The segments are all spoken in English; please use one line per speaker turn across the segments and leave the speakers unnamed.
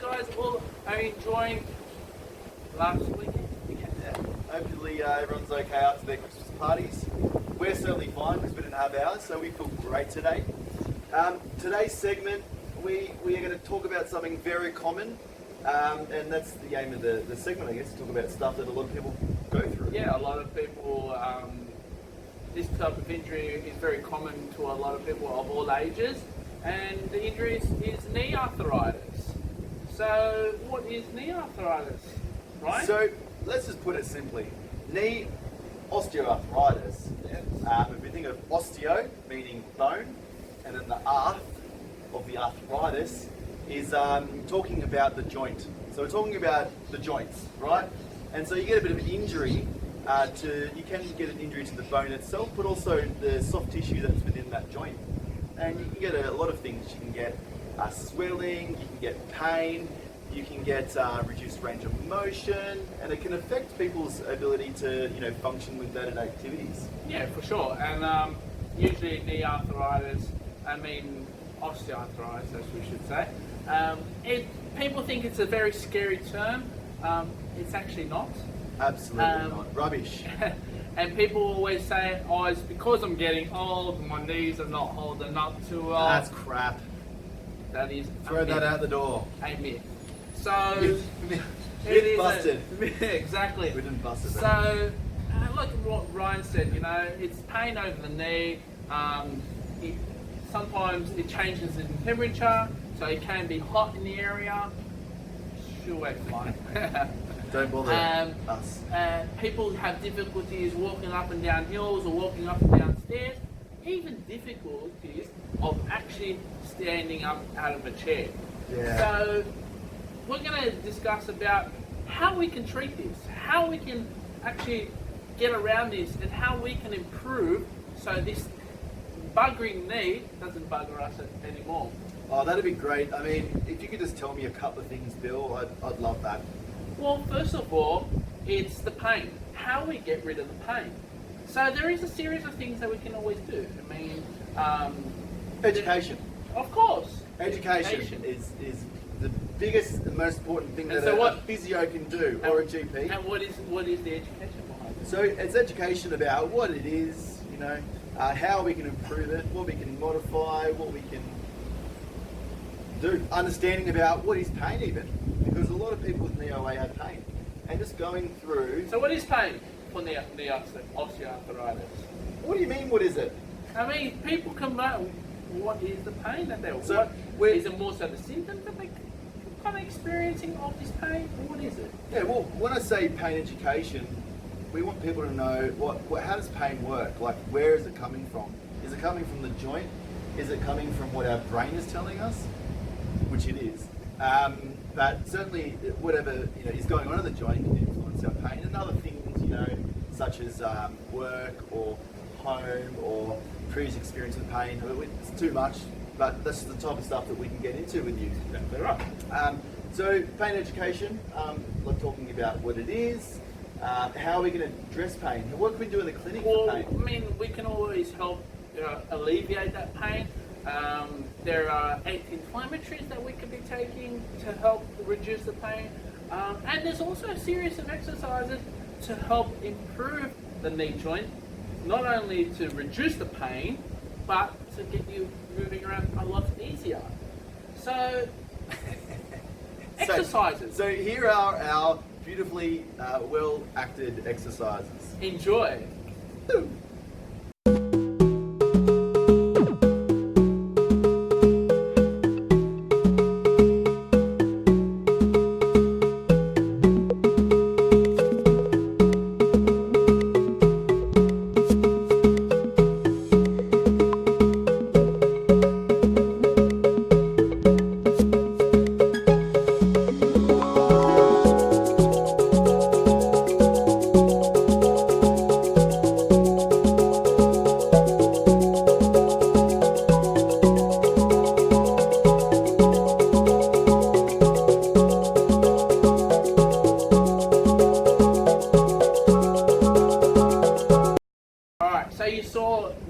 guys all are enjoying last weekend?
Yeah. Hopefully everyone's okay after their Christmas parties. We're certainly fine because we didn't have ours, so we feel great today. Today's segment, we are going to talk about something very common, and that's the aim of the segment, I guess, to talk about stuff that a lot of people go through.
Yeah, a lot of people, this type of injury is very common to a lot of people of all ages, and the injury is knee arthritis. So what is knee arthritis, right?
So let's just put it simply. Knee osteoarthritis.
Yes.
If we think of osteo, meaning bone, and then the arth of the arthritis is talking about the joint. So we're talking about the joints, right? And so you get a bit of an injury you can get an injury to the bone itself, but also the soft tissue that's within that joint. And you can get a lot of things. You can get swelling, you can get pain, you can get reduced range of motion, and it can affect people's ability to, function with day-to-day activities.
Yeah, for sure. And usually knee arthritis, osteoarthritis, as we should say. People think it's a very scary term. It's actually not.
Absolutely not. Rubbish.
And people always say, oh, it's because I'm getting old, my knees are not holding up too well.
That's crap.
That is
Throw that out the door.
A myth. So,
Myth busted.
Exactly.
We didn't bust it.
So, like what Ryan said, it's pain over the knee. Sometimes it changes in temperature, so it can be hot in the area. Sure, fine.
Don't bother us.
People have difficulties walking up and down hills or walking up and down stairs, even difficulties of actually standing up out of a chair.
Yeah.
So we're going to discuss about how we can treat this, how we can actually get around this, and how we can improve so this buggering knee doesn't bugger us anymore.
Oh, that'd be great. If you could just tell me a couple of things, Bill, I'd love that.
Well, first of all, it's the pain. How we get rid of the pain. So there is a series of things that we can always do.
Education.
Of course.
Education is the biggest and most important thing that
so
a physio can do, or a GP.
And what is the education behind it?
So it's education about what it is, how we can improve it, what we can modify, what we can do. Understanding about what is pain even. Because a lot of people with knee OA have pain. And just going through...
So what is pain for knee osteoarthritis?
What do you mean, what is it?
People come back, what is the pain that they're...
So
is it more so the symptoms that they're kind of experiencing of this pain? Or what is it?
Yeah, well, when I say pain education, we want people to know how does pain work? Like, where is it coming from? Is it coming from the joint? Is it coming from what our brain is telling us? Which it is. But certainly, whatever is going on in the joint can influence our pain, and other things, such as work or home or previous experience with pain. It's too much, but that's the type of stuff that we can get into with you.
Exactly right.
So pain education, like talking about what it is, how are we going to address pain, and what can we do in the clinic for pain?
We can always help alleviate that pain. There are anti-inflammatories that we could be taking to help reduce the pain. And there's also a series of exercises to help improve the knee joint, not only to reduce the pain, but to get you moving around a lot easier. So, exercises.
So here are our beautifully well-acted exercises.
Enjoy.
Ooh.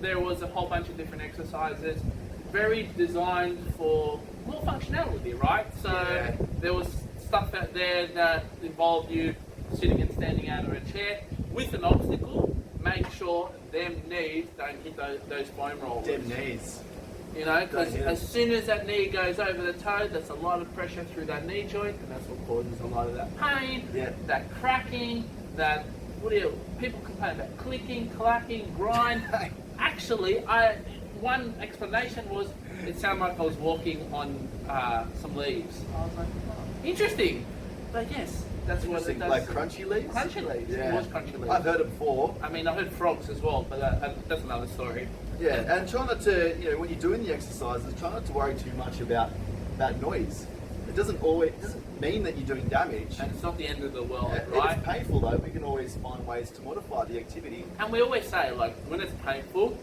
There was a whole bunch of different exercises, very designed for more functionality, right? So
Yeah.
there was stuff out there that involved you sitting and standing out of a chair with an obstacle. Make sure them knees don't hit those foam rollers.
Them knees.
You know, because
Don't hit
as soon as that knee goes over the toe, that's a lot of pressure through that knee joint, and that's what causes a lot of that pain,
Yeah.
that cracking, that people complain about clicking, clacking, grind. Actually, one explanation was it sounded like I was walking on some leaves. I was like, oh, interesting, but yes, that's what it does.
Like crunchy leaves?
Crunchy leaves.
Yeah.
It was crunchy leaves.
I've heard it before.
I mean, I heard frogs as well, but that's another story.
Yeah, and try not to, when you're doing the exercises, try not to worry too much about noise. It doesn't mean that you're doing damage.
And it's not the end of the world,
It
right?
is painful though. We can always find ways to modify the activity.
And we always say, like, when it's painful,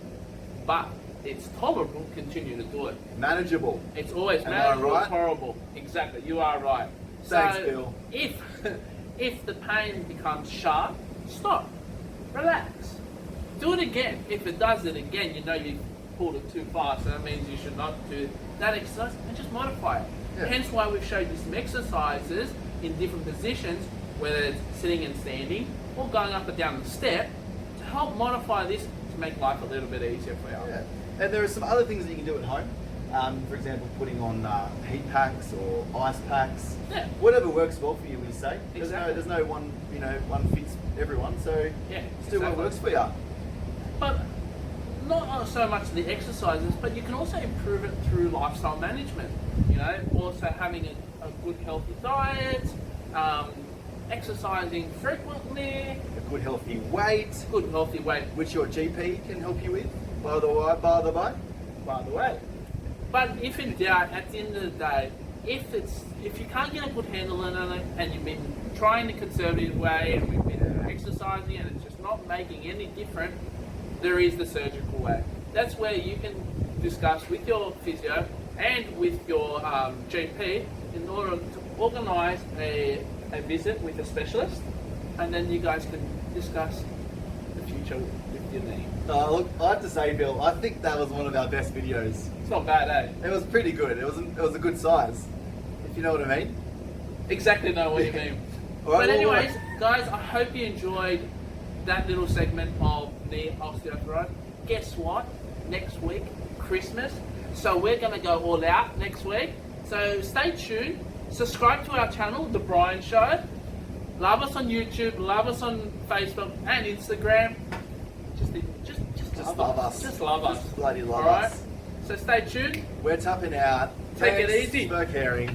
but it's tolerable, continue to do it.
Manageable.
It's always
Am I
manageable,
right?
tolerable. Exactly, you are right.
Thanks,
So,
Bill.
if the pain becomes sharp, stop, relax, do it again. If it does it again, you know you pulled it too far, so that means you should not do that exercise, and just modify it.
Yeah.
Hence why we've showed you some exercises in different positions, whether it's sitting and standing or going up and down the step, to help modify this to make life a little bit easier for you.
Yeah. And there are some other things that you can do at home. For example, putting on heat packs or ice packs.
Yeah.
Whatever works well for you, we say.
Exactly.
There's no one, one fits everyone. So
Yeah,
just do what
exactly.
works for you.
But not so much the exercises, but you can also improve it through lifestyle management. Also having a good healthy diet, exercising frequently,
A good healthy weight,
good healthy weight,
which your GP can help you with. By the way.
by the way. But if in doubt, at the end of the day, if you can't get a good handle on it, and you've been trying the conservative way, and we've been exercising, and it's just not making any difference, there is the surgical way. That's where you can discuss with your physio and with your GP in order to organise a visit with a specialist, and then you guys can discuss the future with your knee.
Look, I have to say, Bill, I think that was one of our best videos.
It's not bad, eh?
It was pretty good. It was a good size, if you know what I mean.
Exactly know what you mean.
All right,
But
well,
anyways, guys, I hope you enjoyed that little segment of knee osteoarthritis. Guess what? Next week, Christmas. So we're going to go all out next week. So stay tuned. Subscribe to our channel, The BRYAN Show. Love us on YouTube. Love us on Facebook and Instagram. Just
love us.
Just love us.
Just bloody love
all right?
us.
So stay tuned.
We're tapping out.
Take it
Thanks
easy.
for caring.